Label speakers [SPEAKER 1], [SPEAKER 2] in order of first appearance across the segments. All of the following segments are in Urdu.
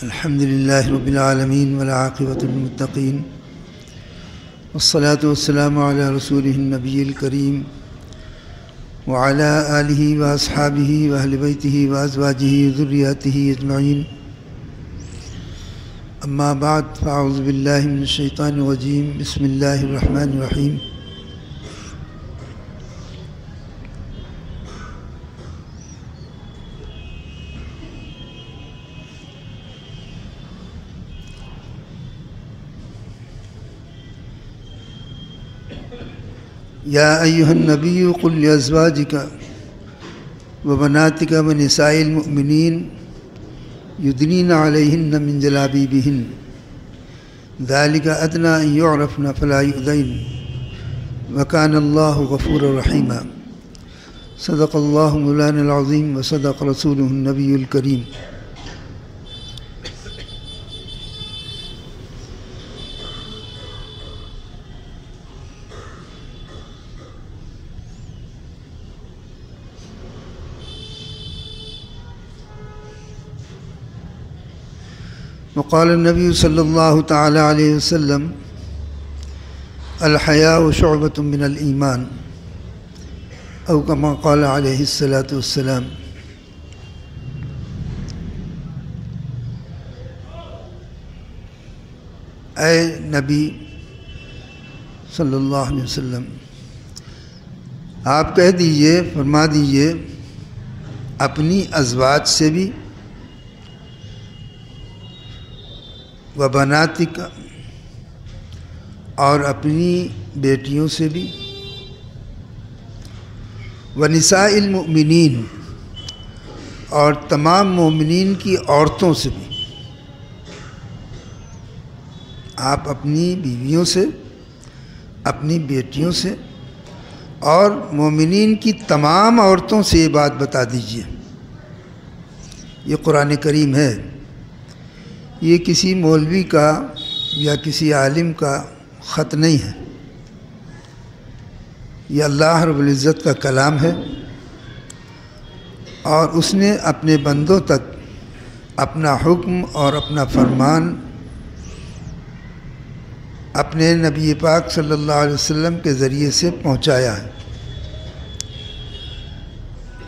[SPEAKER 1] الحمد لله رب العالمين والعاقبة للمتقين والصلاة والسلام على رسوله النبي الكريم وعلى آله وأصحابه وأهل بيته وأزواجه وذرياته أجمعين. أما بعد فأعوذ بالله من الشيطان الرجيم. بسم الله الرحمن الرحيم. يا أيها النبي قل لأزواجك وبناتك ونساء المؤمنين يدنين عليهن من جلابيبهن ذلك أدنى أن يعرفن فلا يؤذين وكان الله غفورا رحيما. صدق الله مولانا العظيم وصدق رسوله النبي الكريم. وقال النبي صلى الله تعالى عليه وسلم الحياء شعبة من الإيمان أو كما قال عليه الصلاة والسلام. اے نبی صلی اللہ علیہ وسلم، آپ کہہ دیجئے، فرما دیجئے اپنی ازواج سے بھی وبناتک اور اپنی بیٹیوں سے بھی ونساء المؤمنین اور تمام مومنین کی عورتوں سے بھی، آپ اپنی بیویوں سے، اپنی بیٹیوں سے اور مومنین کی تمام عورتوں سے یہ بات بتا دیجئے. یہ قرآن کریم ہے، یہ کسی مولوی کا یا کسی عالم کا خط نہیں ہے، یہ اللہ رب العزت کا کلام ہے، اور اس نے اپنے بندوں تک اپنا حکم اور اپنا فرمان اپنے نبی پاک صلی اللہ علیہ وسلم کے ذریعے سے پہنچایا ہے،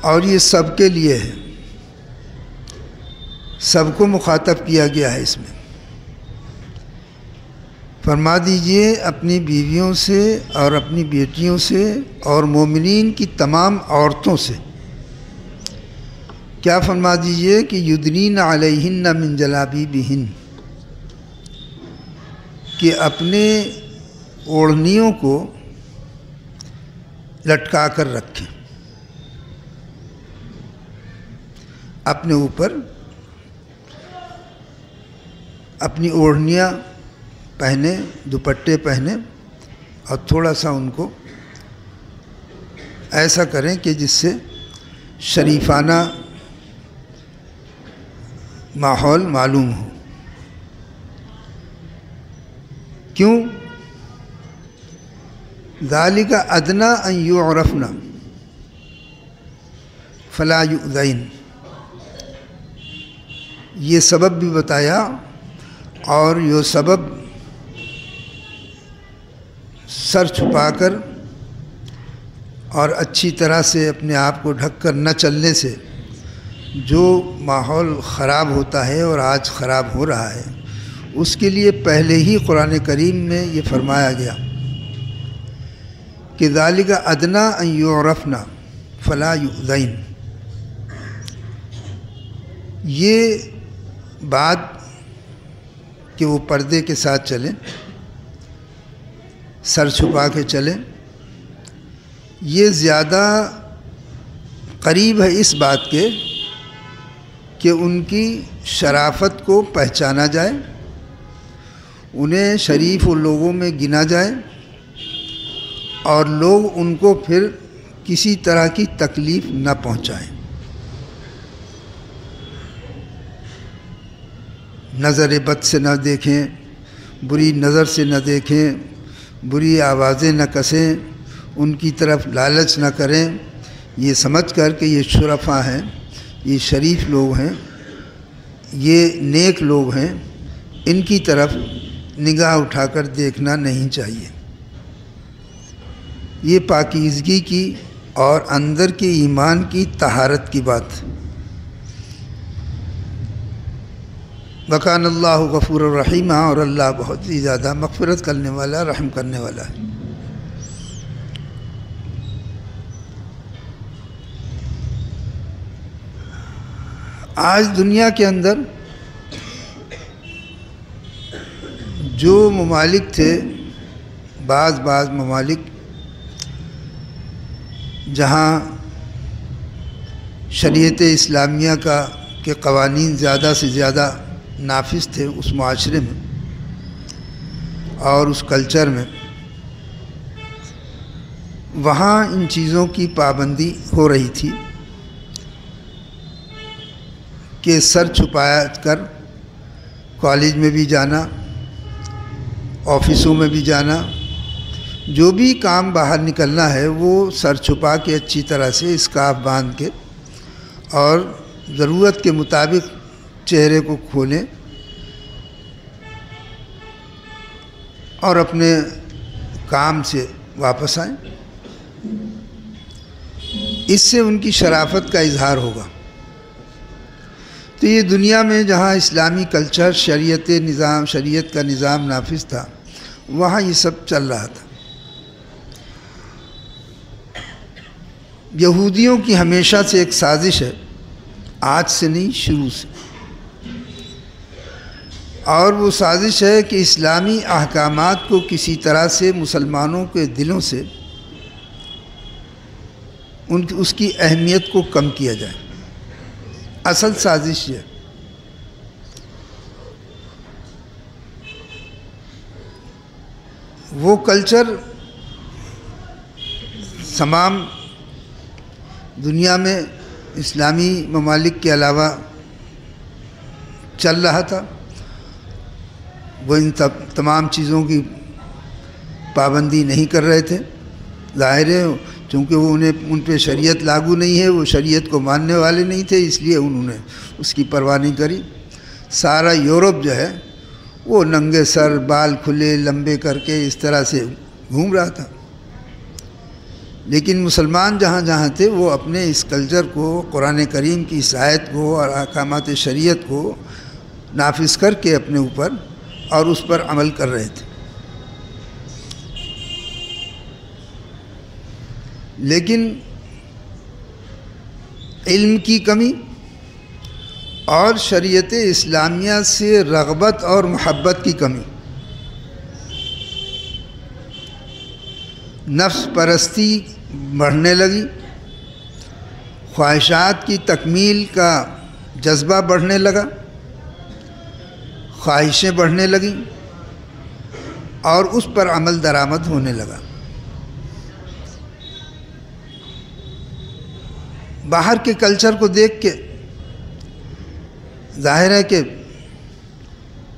[SPEAKER 1] اور یہ سب کے لیے ہے، سب کو مخاطب کیا گیا ہے. اس میں فرما دیجئے اپنی بیویوں سے اور اپنی بیٹیوں سے اور مومنین کی تمام عورتوں سے کیا فرما دیجئے کہ یدنین علیہن من جلابیبہن، کہ اپنے اوڑھنیوں کو لٹکا کر رکھیں، اپنے اوپر اپنی اوڑھنیاں پہنے، دوپٹے پہنے، اور تھوڑا سا ان کو ایسا کریں کہ جس سے شریفانہ ماحول معلوم ہو. کیوں؟ ذالک ادنی ان یعرفن فلا یؤذین، یہ سبب بھی بتایا، اور یہ سبب سر چھپا کر اور اچھی طرح سے اپنے آپ کو ڈھک کر نہ چلنے سے جو ماحول خراب ہوتا ہے اور آج خراب ہو رہا ہے، اس کے لیے پہلے ہی قرآن کریم میں یہ فرمایا گیا کہ ذالک ادنی ان یعرفن فلا یؤذین. یہ بات کہ وہ پردے کے ساتھ چلیں، سر چھپا کے چلیں، یہ زیادہ قریب ہے اس بات کے کہ ان کی شرافت کو پہچانا جائے، انہیں شریف لوگوں میں گنا جائے، اور لوگ ان کو پھر کسی طرح کی تکلیف نہ پہنچائیں. نظر بد سے نہ دیکھیں، بری نظر سے نہ دیکھیں، بری آوازیں نہ کسیں، ان کی طرف لالچ نہ کریں، یہ سمجھ کر کہ یہ شرفاء ہیں، یہ شریف لوگ ہیں، یہ نیک لوگ ہیں، ان کی طرف نگاہ اٹھا کر دیکھنا نہیں چاہیے۔ یہ پاکیزگی کی اور اندر کے ایمان کی طہارت کی بات۔ وکان اللہ غفور الرحیم، اور اللہ بہت ہی زیادہ مغفرت کرنے والا، رحم کرنے والا ہے۔ آج دنیا کے اندر جو ممالک تھے، بعض ممالک جہاں شریعت اسلامیہ کے قوانین زیادہ سے زیادہ نافذ تھے اس معاشرے میں اور اس کلچر میں، وہاں ان چیزوں کی پابندی ہو رہی تھی کہ سر چھپایا کر کالج میں بھی جانا، آفسوں میں بھی جانا، جو بھی کام باہر نکلنا ہے وہ سر چھپا کے اچھی طرح سے اسکارف باندھ کے اور ضرورت کے مطابق چہرے کو کھولیں اور اپنے کام سے واپس آئیں۔ اس سے ان کی شرافت کا اظہار ہوگا۔ تو یہ دنیا میں جہاں اسلامی کلچر، شریعت کا نظام نافذ تھا، وہاں یہ سب چل رہا تھا۔ یہودیوں کی ہمیشہ سے ایک سازش ہے، آج سے نہیں، شروع سے، اور وہ سازش ہے کہ اسلامی احکامات کو کسی طرح سے مسلمانوں کے دلوں سے اس کی اہمیت کو کم کیا جائے۔ اصل سازش ہے۔ وہ کلچر تمام دنیا میں اسلامی ممالک کے علاوہ چل رہا تھا۔ وہ ان تمام چیزوں کی پابندی نہیں کر رہے تھے، ظاہر ہے، چونکہ وہ ان پہ شریعت لاگو نہیں ہے، وہ شریعت کو ماننے والے نہیں تھے، اس لیے انہوں نے اس کی پرواہ نہیں کری۔ سارا یورپ جو ہے وہ ننگے سر، بال کھلے لمبے کر کے اس طرح سے گھوم رہا تھا۔ لیکن مسلمان جہاں جہاں تھے وہ اپنے اس کلچر کو، قرآن کریم کی اس آیت کو اور احکامات شریعت کو نافذ کر کے اپنے اوپر اور اس پر عمل کر رہے تھے۔ لیکن علم کی کمی اور شریعت اسلامیہ سے رغبت اور محبت کی کمی، نفس پرستی بڑھنے لگی، خواہشات کی تکمیل کا جذبہ بڑھنے لگا، خواہشیں بڑھنے لگیں اور اس پر عمل درآمد ہونے لگا۔ باہر کے کلچر کو دیکھ کے ظاہر ہے کہ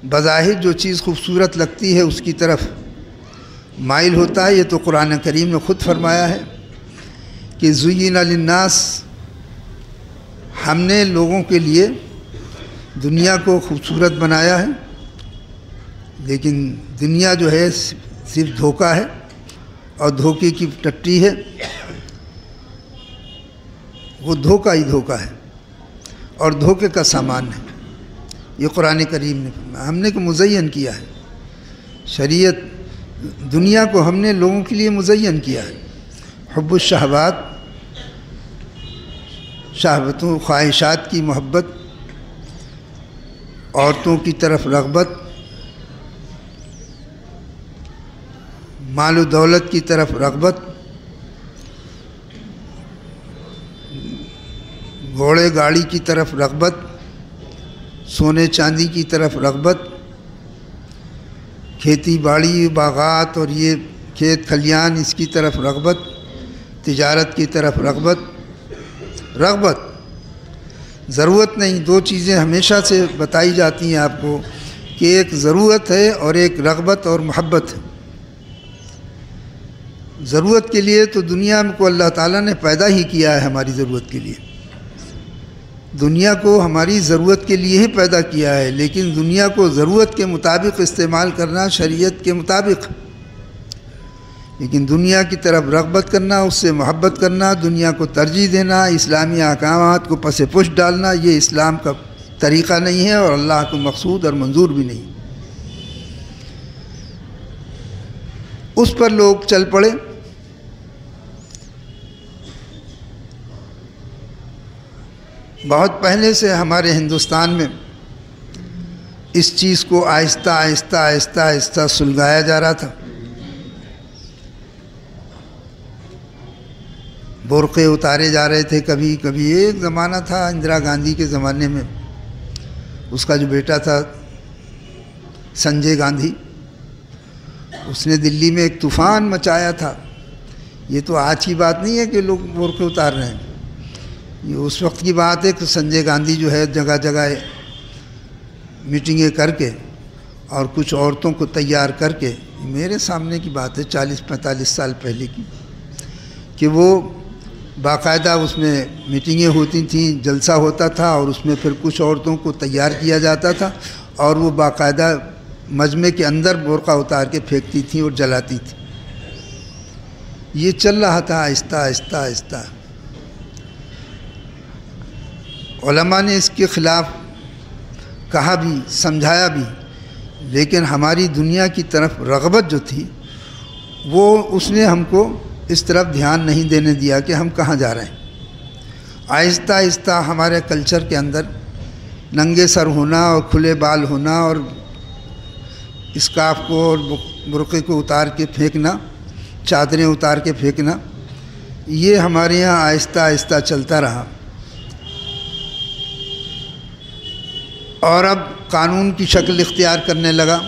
[SPEAKER 1] بظاہر جو چیز خوبصورت لگتی ہے اس کی طرف مائل ہوتا ہے۔ یہ تو قرآن کریم نے خود فرمایا ہے کہ زُیِّنَ لِلنَّاسِ، ہم نے لوگوں کے لیے دنیا کو خوبصورت بنایا ہے، لیکن دنیا جو ہے صرف دھوکہ ہے اور دھوکے کی ٹٹی ہے، وہ دھوکہ ہی دھوکہ ہے اور دھوکے کا سامان ہے۔ یہ قرآن کریم نے ہم نے مزین کیا ہے، شریعت دنیا کو ہم نے لوگوں کے لیے مزین کیا ہے۔ حب الشہوات، شہوتوں، خواہشات کی محبت، عورتوں کی طرف رغبت، مال و دولت کی طرف رغبت، گھوڑے گاڑی کی طرف رغبت، سونے چاندی کی طرف رغبت، کھیتی باڑی باغات اور یہ کھیت کھلیان اس کی طرف رغبت، تجارت کی طرف رغبت۔ ضرورت نہیں، دو چیزیں ہمیشہ سے بتائی جاتی ہیں آپ کو کہ ایک ضرورت ہے اور ایک رغبت اور محبت ہے۔ ضرورت کے لیے تو دنیا کو اللہ تعالیٰ نے پیدا ہی کیا ہے ہماری ضرورت کے لیے، دنیا کو ہماری ضرورت کے لیے ہی پیدا کیا ہے، لیکن دنیا کو ضرورت کے مطابق استعمال کرنا شریعت کے مطابق، لیکن دنیا کی طرف رغبت کرنا، اس سے محبت کرنا، دنیا کو ترجیح دینا، اسلامی احکامات کو پس پش ڈالنا، یہ اسلام کا طریقہ نہیں ہے اور اللہ کو مقصود اور منظور بھی نہیں۔ اس پر لوگ چل پڑے۔ بہت پہلے سے ہمارے ہندوستان میں اس چیز کو آہستہ آہستہ آہستہ آہستہ سلگایا جا رہا تھا۔ برقعے اتارے جا رہے تھے، کبھی کبھی۔ ایک زمانہ تھا اندرا گاندھی کے زمانے میں، اس کا جو بیٹا تھا سنجے گاندھی، اس نے دلی میں ایک طوفان مچایا تھا۔ یہ تو آج کی بات نہیں ہے کہ لوگ برقعے اتار رہے ہیں، یہ اس وقت کی بات ہے کہ سنجے گاندھی جو ہے جگہ جگہ میٹنگیں کر کے اور کچھ عورتوں کو تیار کر کے، میرے سامنے کی بات ہے 40-45 سال پہلے کی، کہ وہ باقاعدہ اس میں میٹنگیں ہوتی تھیں، جلسہ ہوتا تھا اور اس میں پھر کچھ عورتوں کو تیار کیا جاتا تھا اور وہ باقاعدہ مجمع کے اندر برقع اتار کے پھینکتی تھیں اور جلاتی تھیں۔ یہ چل رہا تھا آہستہ آہستہ آہستہ۔ علماء نے اس کے خلاف کہا بھی، سمجھایا بھی، لیکن ہماری دنیا کی طرف رغبت جو تھی وہ اس نے ہم کو اس طرف دھیان نہیں دینے دیا کہ ہم کہاں جا رہے ہیں۔ آہستہ آہستہ ہمارے کلچر کے اندر ننگے سر ہونا اور کھلے بال ہونا اور اسکارف کو اور برقعے کو اتار کے پھینکنا، چادریں اتار کے پھینکنا، یہ ہمارے یہاں آہستہ آہستہ چلتا رہا۔ اور اب قانون کی شکل اختیار کرنے لگا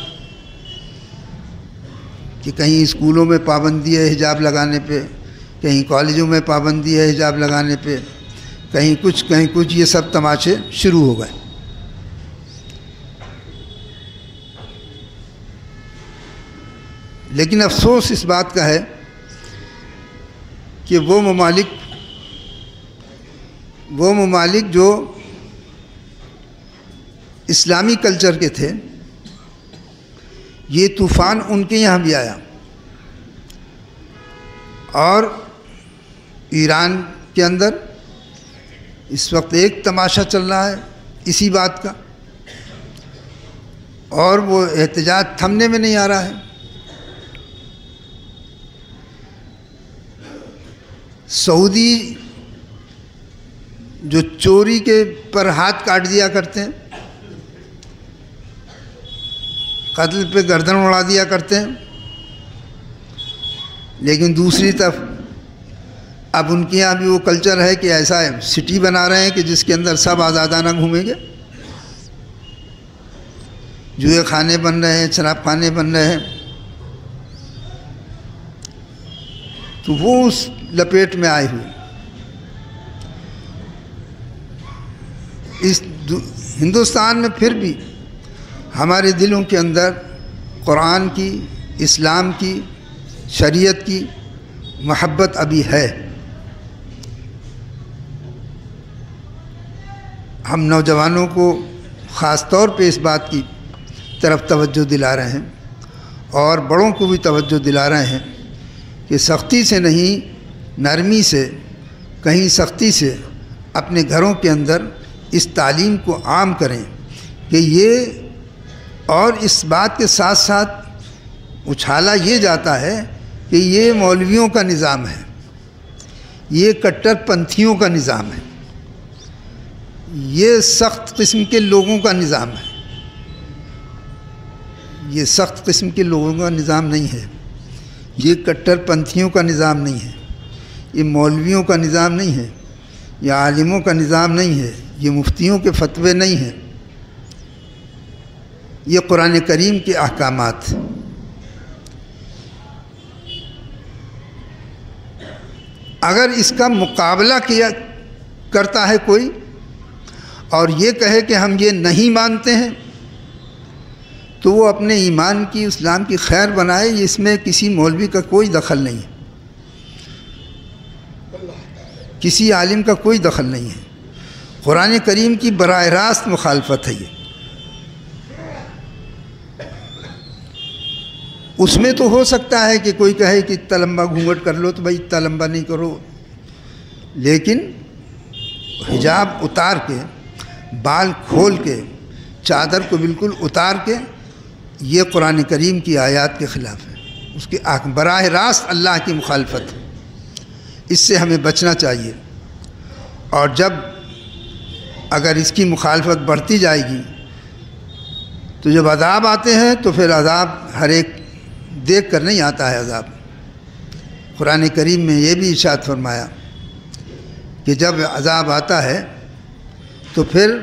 [SPEAKER 1] کہ کہیں اسکولوں میں پابندی ہے حجاب لگانے پہ، کہیں کالجوں میں پابندی ہے حجاب لگانے پہ، کہیں کچھ، یہ سب تماشے شروع ہو گئے۔ لیکن افسوس اس بات کا ہے کہ وہ ممالک جو اسلامی کلچر کے تھے، یہ طوفان ان کے یہاں بھی آیا۔ اور ایران کے اندر اس وقت ایک تماشا چل رہا ہے اسی بات کا، اور وہ احتجاج تھمنے میں نہیں آ رہا ہے۔ سعودی جو چوری کے پر ہاتھ کاٹ دیا کرتے ہیں، قتل پہ گردن اڑا دیا کرتے ہیں، لیکن دوسری طرف اب ان کے یہاں بھی وہ کلچر ہے کہ ایسا سٹی بنا رہے ہیں کہ جس کے اندر سب آزادانہ گھومیں گے، جوئے خانے بن رہے ہیں، شراب خانے بن رہے ہیں۔ تو وہ اس لپیٹ میں آئے ہوئے۔ اس ہندوستان میں پھر بھی ہمارے دلوں کے اندر قرآن کی، اسلام کی، شریعت کی محبت ابھی ہے۔ ہم نوجوانوں کو خاص طور پہ اس بات کی طرف توجہ دلا رہے ہیں اور بڑوں کو بھی توجہ دلا رہے ہیں کہ سختی سے نہیں، نرمی سے، کہیں سختی سے اپنے گھروں کے اندر اس تعلیم کو عام کریں کہ یہ، اور اس بات کے ساتھ ساتھ اچھالا یہ جاتا ہے کہ یہ مولویوں کا نظام ہے، یہ کٹر پنتھیوں کا نظام ہے، یہ سخت قسم کے لوگوں کا نظام ہے۔ یہ سخت قسم کے لوگوں کا نظام نہیں ہے، یہ کٹر پنتھیوں کا نظام نہیں ہے، یہ مولویوں کا نظام نہیں ہے، یہ عالموں کا نظام نہیں ہے، یہ مفتیوں کے فتوے نہیں ہیں، یہ قرآن کریم کے احکامات۔ اگر اس کا مقابلہ کیا کرتا ہے کوئی اور یہ کہے کہ ہم یہ نہیں مانتے ہیں، تو وہ اپنے ایمان کی، اسلام کی خیر بنائے، اس میں کسی مولوی کا کوئی دخل نہیں ہے، کسی عالم کا کوئی دخل نہیں ہے۔ قرآن کریم کی براہ راست مخالفت ہے یہ۔ اس میں تو ہو سکتا ہے کہ کوئی کہے کہ اتنا لمبا گھونگھٹ کر لو، تو بھائی اتنا لمبا نہیں کرو، لیکن حجاب اتار کے، بال کھول کے، چادر کو بالکل اتار کے، یہ قرآن کریم کی آیات کے خلاف ہے، اس کی براہ راست اللہ کی مخالفت ہے۔ اس سے ہمیں بچنا چاہیے، اور جب اگر اس کی مخالفت بڑھتی جائے گی تو جب عذاب آتے ہیں تو پھر عذاب ہر ایک دیکھ کر نہیں آتا ہے عذاب۔ قرآن کریم میں یہ بھی ارشاد فرمایا کہ جب عذاب آتا ہے تو پھر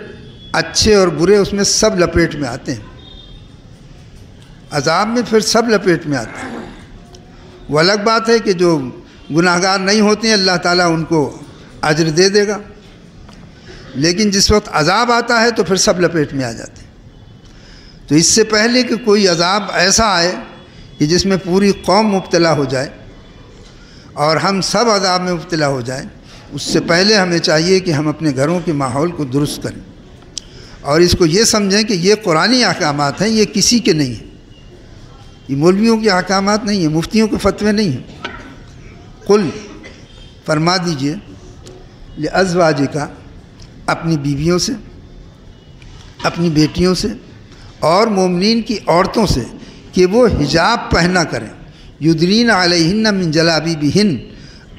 [SPEAKER 1] اچھے اور برے اس میں سب لپیٹ میں آتے ہیں، عذاب میں پھر سب لپیٹ میں آتے ہیں۔ وہ الگ بات ہے کہ جو گناہ گار نہیں ہوتے ہیں اللہ تعالیٰ ان کو اجر دے دے گا، لیکن جس وقت عذاب آتا ہے تو پھر سب لپیٹ میں آ جاتے ہیں۔ تو اس سے پہلے کہ کوئی عذاب ایسا آئے کہ جس میں پوری قوم مبتلا ہو جائے اور ہم سب عذاب میں مبتلا ہو جائیں، اس سے پہلے ہمیں چاہیے کہ ہم اپنے گھروں کے ماحول کو درست کریں، اور اس کو یہ سمجھیں کہ یہ قرآنی احکامات ہیں، یہ کسی کے نہیں ہیں، یہ مولویوں کے احکامات نہیں ہیں، مفتیوں کے فتوے نہیں ہیں۔ قل فرما دیجئے لازواجک، اپنی بیویوں سے، اپنی بیٹیوں سے اور مومنین کی عورتوں سے کہ وہ حجاب پہنا کریں، یدنین علیہن من جلابیبہن،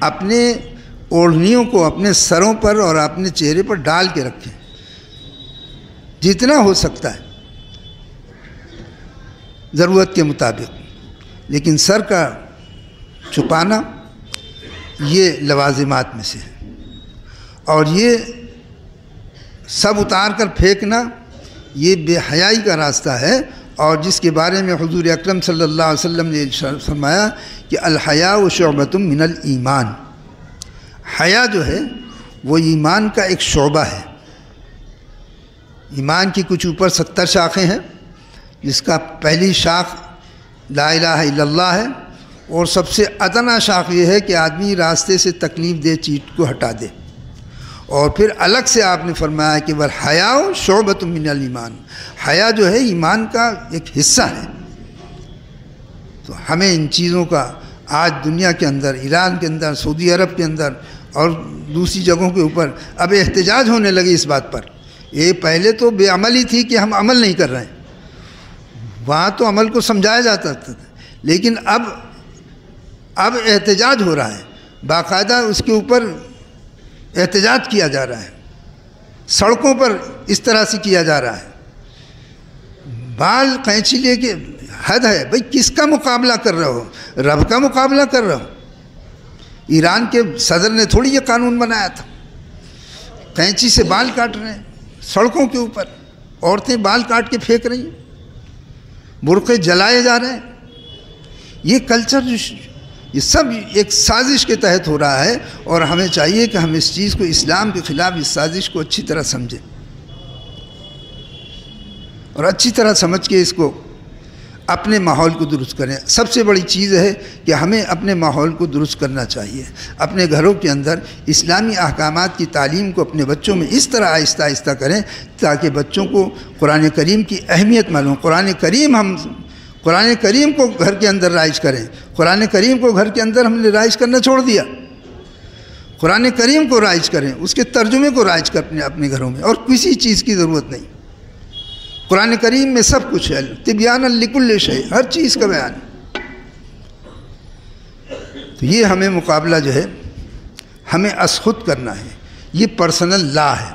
[SPEAKER 1] اپنے اوڑھنیوں کو اپنے سروں پر اور اپنے چہرے پر ڈال کے رکھیں جتنا ہو سکتا ہے ضرورت کے مطابق، لیکن سر کا چھپانا یہ لوازمات میں سے ہے، اور یہ سب اتار کر پھینکنا یہ بے حیائی کا راستہ ہے، اور جس کے بارے میں حضور اکرم صلی اللہ علیہ وسلم نے فرمایا کہ الحیاء شعبۃ من الایمان، حیا جو ہے وہ ایمان کا ایک شعبہ ہے۔ ایمان کی کچھ اوپر 70 شاخیں ہیں، جس کا پہلی شاخ لا الہ الا اللہ ہے، اور سب سے ادنا شاخ یہ ہے کہ آدمی راستے سے تکلیف دہ چیز کو ہٹا دے، اور پھر الگ سے آپ نے فرمایا کہ والحیاء شعبۃ من الایمان، حیا جو ہے ایمان کا ایک حصہ ہے۔ تو ہمیں ان چیزوں کا آج دنیا کے اندر، ایران کے اندر، سعودی عرب کے اندر اور دوسری جگہوں کے اوپر اب احتجاج ہونے لگے اس بات پر۔ یہ پہلے تو بے عملی تھی کہ ہم عمل نہیں کر رہے ہیں، وہاں تو عمل کو سمجھایا جاتا تھا، لیکن اب احتجاج ہو رہا ہے، باقاعدہ اس کے اوپر احتجاج کیا جا رہا ہے، سڑکوں پر اس طرح سے کیا جا رہا ہے، بال قینچی لے کے، حد ہے بھئی، کس کا مقابلہ کر رہے ہو؟ رب کا مقابلہ کر رہے ہو؟ ایران کے صدر نے تھوڑی یہ قانون بنایا تھا، قینچی سے بال کاٹ رہے ہیں سڑکوں کے اوپر، عورتیں بال کاٹ کے پھینک رہی ہیں، برقعے جلائے جا رہے ہیں۔ یہ کلچر یہ سب ایک سازش کے تحت ہو رہا ہے، اور ہمیں چاہیے کہ ہم اس چیز کو، اسلام کے خلاف اس سازش کو اچھی طرح سمجھیں، اور اچھی طرح سمجھ کے اس کو اپنے ماحول کو درست کریں۔ سب سے بڑی چیز ہے کہ ہمیں اپنے ماحول کو درست کرنا چاہیے، اپنے گھروں کے اندر اسلامی احکامات کی تعلیم کو اپنے بچوں میں اس طرح آہستہ آہستہ کریں تاکہ بچوں کو قرآن کریم کی اہمیت معلوم۔ قرآن کریم کو گھر کے اندر رائج کریں، قرآن کریم کو گھر کے اندر ہم نے رائج کرنا چھوڑ دیا، قرآن کریم کو رائج کریں، اس کے ترجمے کو رائج کریں اپنے گھروں میں، اور کسی چیز کی ضرورت نہیں۔ قرآن کریم میں سب کچھ ہے، تبیانا لکل شیء، ہر چیز کا بیان ہے۔ تو یہ ہمیں مقابلہ جو ہے ہمیں از خود کرنا ہے، یہ پرسنل لا ہے،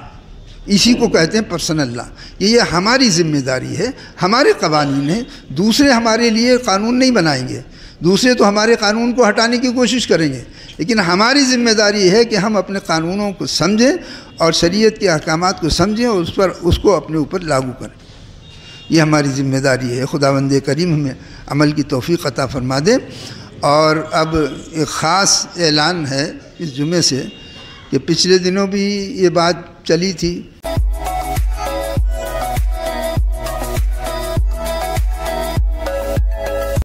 [SPEAKER 1] اسی کو کہتے ہیں پرسنل لا۔ یہ ہماری ذمہ داری ہے، ہمارے قوانین ہیں، دوسرے ہمارے لیے قانون نہیں بنائیں گے، دوسرے تو ہمارے قانون کو ہٹانے کی کوشش کریں گے، لیکن ہماری ذمہ داری ہے کہ ہم اپنے قانونوں کو سمجھیں اور شریعت کے احکامات کو سمجھیں اور اس کو اپنے اوپر لاگو کریں۔ یہ ہماری ذمہ داری ہے۔ خداوند کریم ہمیں عمل کی توفیق عطا فرما دے۔ اور اب ایک خاص اعلان ہے اس جمعے سے کہ پچھلے دنوں بھی یہ بات چلی تھی